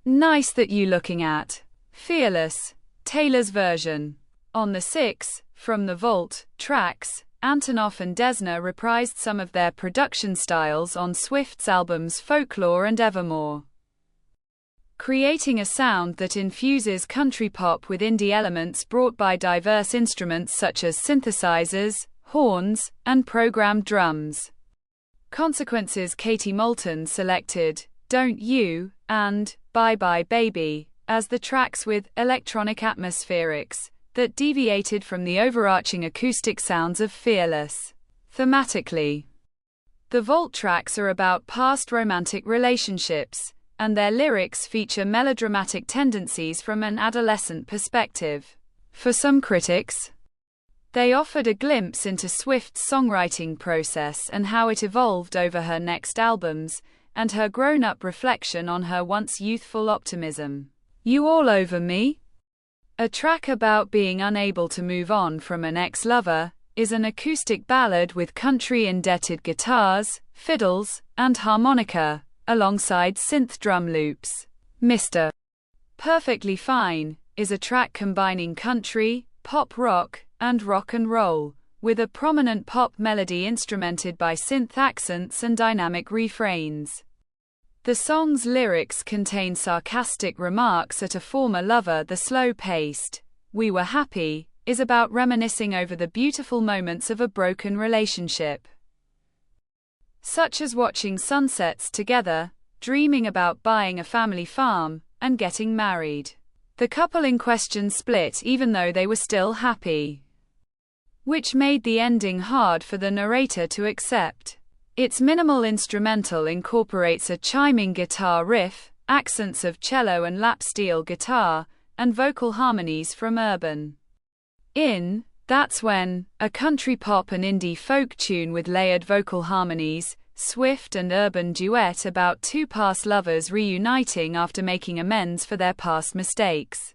Nice that you looking at. Fearless, Taylor's version. On the 6, from the Vault tracks, Antonoff and Desna reprised some of their production styles on Swift's albums Folklore and Evermore, creating a sound that infuses country pop with indie elements brought by diverse instruments such as synthesizers, horns, and programmed drums. Consequences. Katie Moulton selected Don't You and Bye Bye Baby as the tracks with electronic atmospherics that deviated from the overarching acoustic sounds of Fearless. Thematically, the Vault tracks are about past romantic relationships, and their lyrics feature melodramatic tendencies from an adolescent perspective. For some critics, they offered a glimpse into Swift's songwriting process and how it evolved over her next albums, and her grown-up reflection on her once youthful optimism. You All Over Me, a track about being unable to move on from an ex-lover, is an acoustic ballad with country-indebted guitars, fiddles, and harmonica, alongside synth drum loops. Mr. Perfectly Fine is a track combining country, pop rock, and rock and roll, with a prominent pop melody instrumented by synth accents and dynamic refrains. The song's lyrics contain sarcastic remarks at a former lover. The slow-paced We Were Happy is about reminiscing over the beautiful moments of a broken relationship, such as watching sunsets together, dreaming about buying a family farm, and getting married. The couple in question split even though they were still happy, which made the ending hard for the narrator to accept. Its minimal instrumental incorporates a chiming guitar riff, accents of cello and lap steel guitar, and vocal harmonies from Urban. In That's When, a country pop and indie folk tune with layered vocal harmonies, Swift and Urban duet about two past lovers reuniting after making amends for their past mistakes.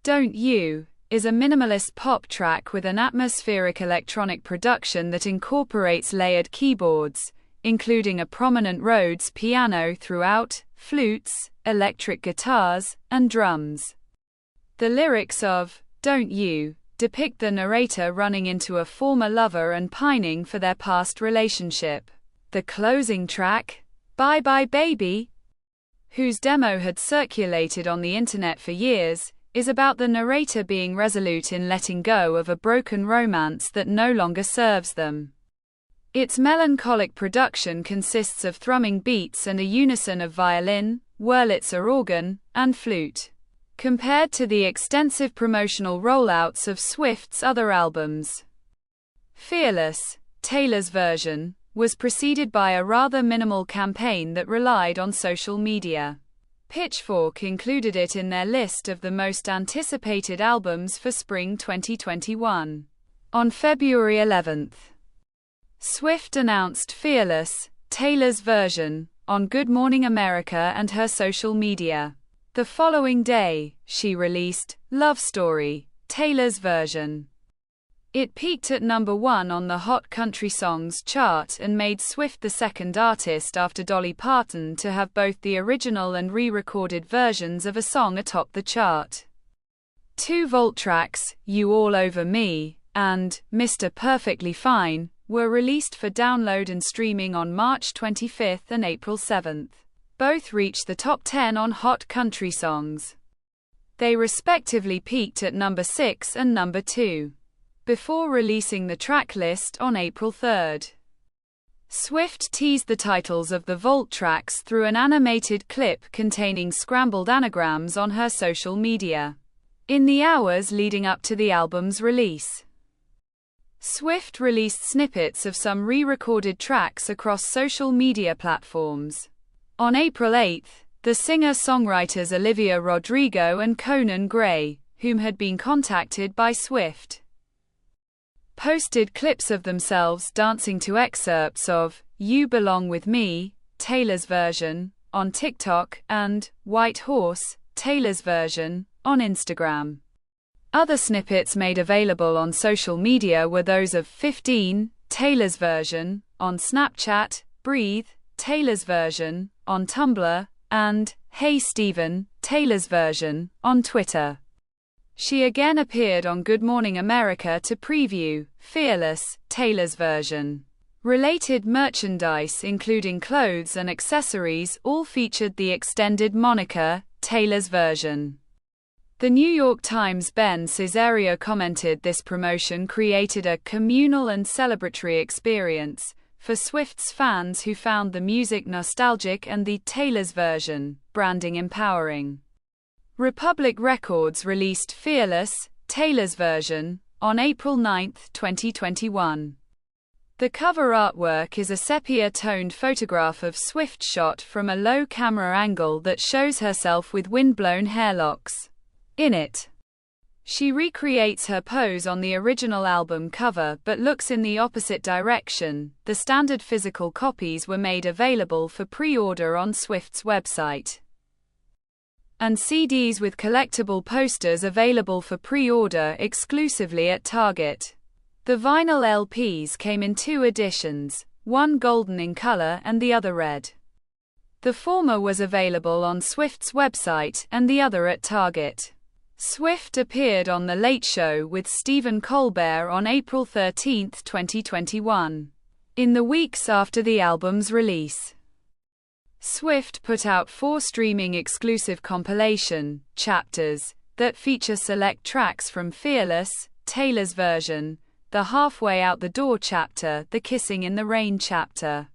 Don't You is a minimalist pop track with an atmospheric electronic production that incorporates layered keyboards, including a prominent Rhodes piano throughout, flutes, electric guitars, and drums. The lyrics of Don't You depict the narrator running into a former lover and pining for their past relationship. The closing track, Bye Bye Baby, whose demo had circulated on the internet for years, is about the narrator being resolute in letting go of a broken romance that no longer serves them. Its melancholic production consists of thrumming beats and a unison of violin, Wurlitzer organ, and flute. Compared to the extensive promotional rollouts of Swift's other albums, Fearless, Taylor's version, was preceded by a rather minimal campaign that relied on social media. Pitchfork included it in their list of the most anticipated albums for spring 2021. On February 11th, Swift announced Fearless, Taylor's version, on Good Morning America and her social media. The following day, she released Love Story, Taylor's version. It peaked at number 1 on the Hot Country Songs chart and made Swift the second artist after Dolly Parton to have both the original and re-recorded versions of a song atop the chart. Two Vault tracks, You All Over Me and Mr. Perfectly Fine, were released for download and streaming on March 25th and April 7th. Both reached the top 10 on Hot Country Songs. They respectively peaked at number 6 and number 2. Before releasing the track list on April 3rd, Swift teased the titles of the Vault tracks through an animated clip containing scrambled anagrams on her social media. In the hours leading up to the album's release, Swift released snippets of some re-recorded tracks across social media platforms. On April 8th, the singer-songwriters Olivia Rodrigo and Conan Gray, whom had been contacted by Swift, posted clips of themselves dancing to excerpts of You Belong With Me, Taylor's version, on TikTok, and White Horse, Taylor's version, on Instagram. Other snippets made available on social media were those of 15, Taylor's version, on Snapchat, Breathe, Taylor's version, on Tumblr, and Hey Stephen, Taylor's version, on Twitter. She again appeared on Good Morning America to preview Fearless, Taylor's version. Related merchandise including clothes and accessories all featured the extended moniker, Taylor's version. The New York Times' Ben Cesario commented this promotion created a communal and celebratory experience for Swift's fans who found the music nostalgic and the Taylor's version branding empowering. Republic Records released Fearless, Taylor's version, on April 9, 2021. The cover artwork is a sepia-toned photograph of Swift shot from a low camera angle that shows herself with wind-blown hair locks. In it, she recreates her pose on the original album cover but looks in the opposite direction. The standard physical copies were made available for pre-order on Swift's website, and CDs with collectible posters available for pre-order exclusively at Target. The vinyl LPs came in 2 editions, one golden in color and the other red. The former was available on Swift's website and the other at Target. Swift appeared on The Late Show with Stephen Colbert on April 13, 2021. In the weeks after the album's release, Swift put out 4 streaming exclusive compilation chapters that feature select tracks from Fearless, Taylor's version, the Halfway Out the Door chapter, the Kissing in the Rain chapter,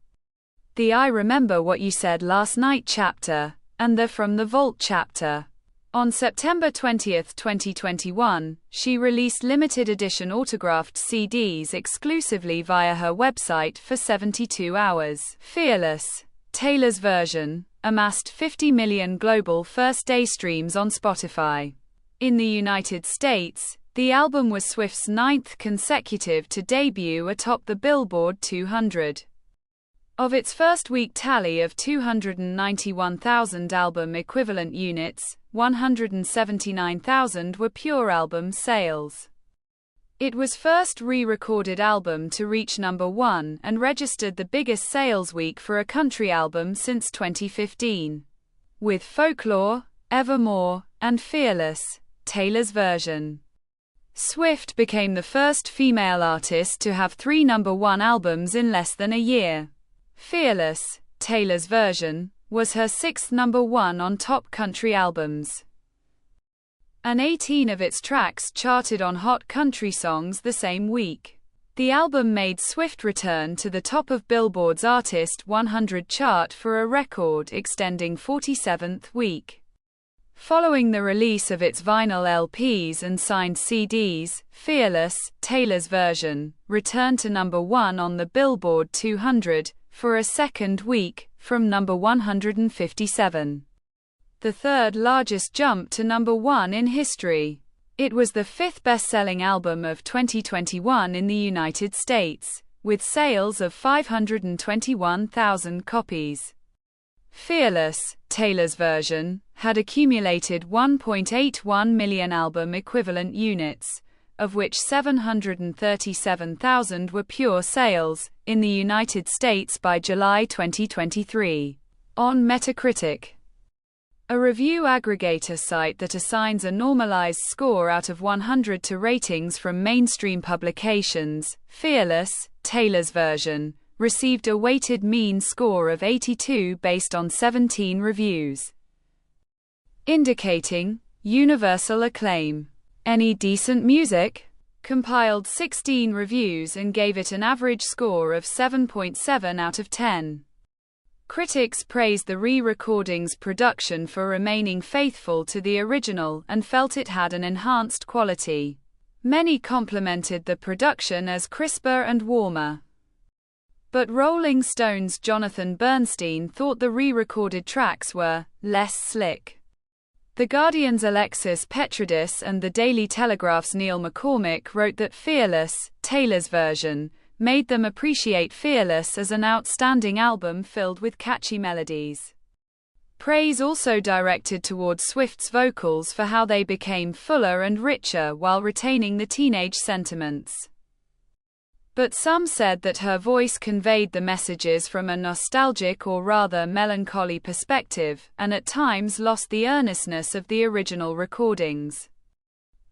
the I Remember What You Said Last Night chapter, and the From the Vault chapter. On September 20, 2021, she released limited edition autographed CDs exclusively via her website for 72 hours. Fearless, Taylor's version, amassed 50 million global first-day streams on Spotify. In the United States, the album was Swift's 9th consecutive to debut atop the Billboard 200. Of its first-week tally of 291,000 album equivalent units, 179,000 were pure album sales. It was first re-recorded album to reach number 1 and registered the biggest sales week for a country album since 2015. With Folklore, Evermore, and Fearless, Taylor's version, Swift became the first female artist to have 3 number 1 albums in less than a year. Fearless, Taylor's version, was her 6th number 1 on top country albums, and 18 of its tracks charted on Hot Country Songs the same week. The album made Swift return to the top of Billboard's Artist 100 chart for a record-extending 47th week. Following the release of its vinyl LPs and signed CDs, Fearless, Taylor's version, returned to number 1 on the Billboard 200, for a second week, from number 157. The third largest jump to number 1 in history. It was the 5th best-selling album of 2021 in the United States, with sales of 521,000 copies. Fearless, Taylor's version, had accumulated 1.81 million album equivalent units, of which 737,000 were pure sales, in the United States by July 2023. On Metacritic, a review aggregator site that assigns a normalized score out of 100 to ratings from mainstream publications, Fearless, Taylor's version, received a weighted mean score of 82 based on 17 reviews, indicating universal acclaim. Any Decent Music compiled 16 reviews and gave it an average score of 7.7 out of 10. Critics praised the re-recording's production for remaining faithful to the original and felt it had an enhanced quality. Many complimented the production as crisper and warmer, but Rolling Stone's Jonathan Bernstein thought the re-recorded tracks were less slick. The Guardian's Alexis Petridis and the Daily Telegraph's Neil McCormick wrote that Fearless, Taylor's version, made them appreciate Fearless as an outstanding album filled with catchy melodies. Praise also directed towards Swift's vocals for how they became fuller and richer while retaining the teenage sentiments. But some said that her voice conveyed the messages from a nostalgic or rather melancholy perspective, and at times lost the earnestness of the original recordings.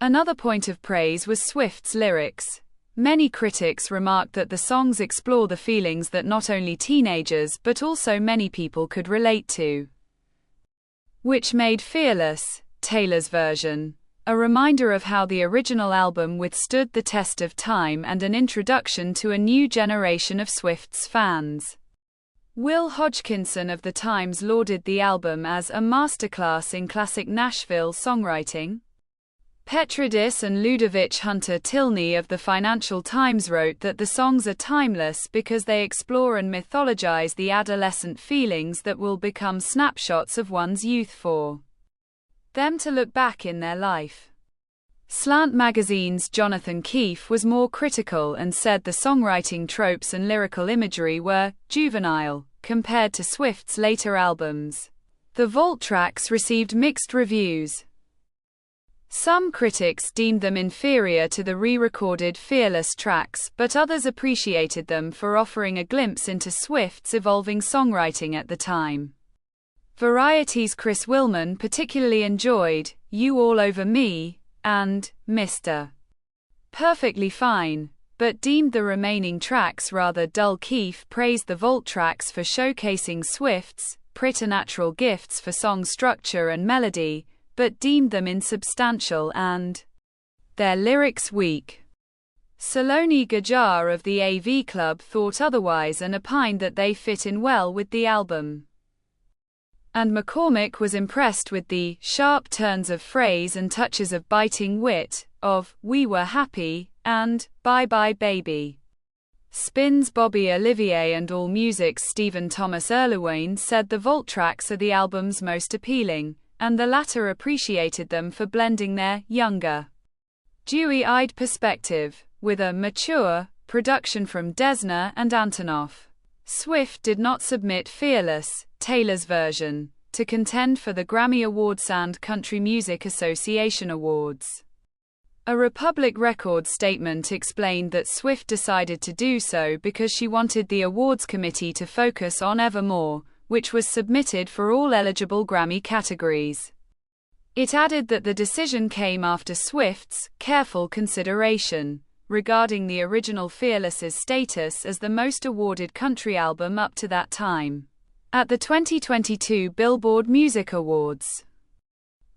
Another point of praise was Swift's lyrics. Many critics remarked that the songs explore the feelings that not only teenagers but also many people could relate to, which made Fearless, Taylor's version, a reminder of how the original album withstood the test of time and an introduction to a new generation of Swift's fans. Will Hodgkinson of The Times lauded the album as a masterclass in classic Nashville songwriting. Petridis and Ludovic Hunter Tilney of the Financial Times wrote that the songs are timeless because they explore and mythologize the adolescent feelings that will become snapshots of one's youth for them to look back in their life. Slant Magazine's Jonathan Keefe was more critical and said the songwriting tropes and lyrical imagery were juvenile compared to Swift's later albums. The Vault tracks received mixed reviews. Some critics deemed them inferior to the re-recorded Fearless tracks, but others appreciated them for offering a glimpse into Swift's evolving songwriting at the time. Variety's Chris Willman particularly enjoyed You All Over Me and Mr. Perfectly Fine, but deemed the remaining tracks rather dull. Keefe praised the Vault tracks for showcasing Swift's preternatural gifts for song structure and melody, but deemed them insubstantial and their lyrics weak. Saloni Gajar of the AV Club thought otherwise and opined that they fit in well with the album. And McCormick was impressed with the sharp turns of phrase and touches of biting wit of We Were Happy and Bye Bye Baby. Spin's Bobby Olivier and AllMusic's Stephen Thomas Erlewine said the Vault tracks are the album's most appealing, and the latter appreciated them for blending their younger, dewy-eyed perspective with a mature production from Dessner and Antonoff. Swift did not submit Fearless, Taylor's version, to contend for the Grammy Awards and Country Music Association Awards. A Republic Records statement explained that Swift decided to do so because she wanted the awards committee to focus on Evermore, which was submitted for all eligible Grammy categories. It added that the decision came after Swift's careful consideration regarding the original Fearless's status as the most awarded country album up to that time. At the 2022 Billboard Music Awards,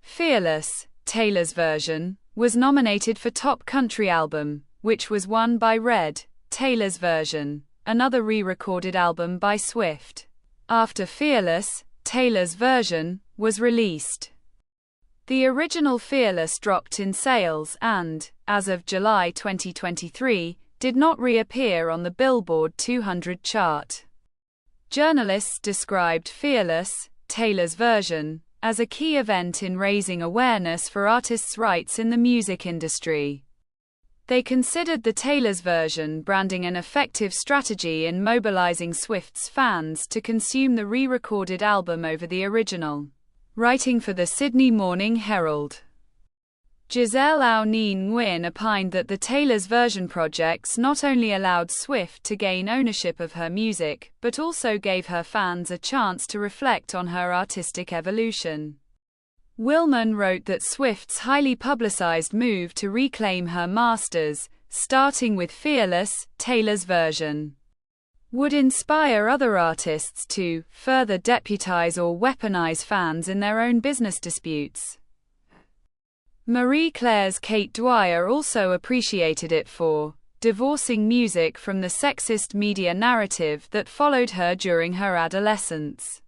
Fearless, Taylor's version, was nominated for Top Country Album, which was won by Red, Taylor's version, another re-recorded album by Swift. After Fearless, Taylor's version was released, the original Fearless dropped in sales and, as of July 2023, did not reappear on the Billboard 200 chart. Journalists described Fearless, Taylor's version, as a key event in raising awareness for artists' rights in the music industry. They considered the Taylor's version branding an effective strategy in mobilizing Swift's fans to consume the re-recorded album over the original. Writing for the Sydney Morning Herald, Giselle Aonin Nguyen opined that the Taylor's version projects not only allowed Swift to gain ownership of her music, but also gave her fans a chance to reflect on her artistic evolution. Willman wrote that Swift's highly publicized move to reclaim her masters, starting with Fearless, Taylor's version, would inspire other artists to further deputize or weaponize fans in their own business disputes. Marie Claire's Kate Dwyer also appreciated it for divorcing music from the sexist media narrative that followed her during her adolescence,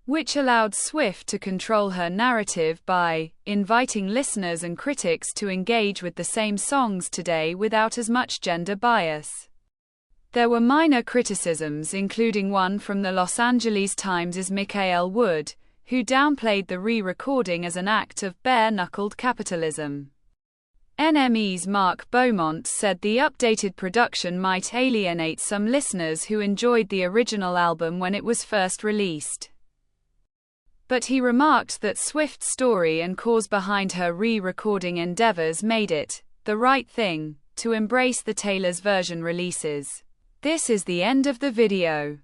which allowed Swift to control her narrative by inviting listeners and critics to engage with the same songs today without as much gender bias. There were minor criticisms, including one from the Los Angeles Times' Michael Wood, who downplayed the re-recording as an act of bare-knuckled capitalism. NME's Mark Beaumont said the updated production might alienate some listeners who enjoyed the original album when it was first released. But he remarked that Swift's story and cause behind her re-recording endeavors made it the right thing to embrace the Taylor's version releases. This is the end of the video.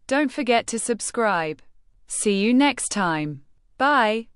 Don't forget to subscribe. See you next time. Bye.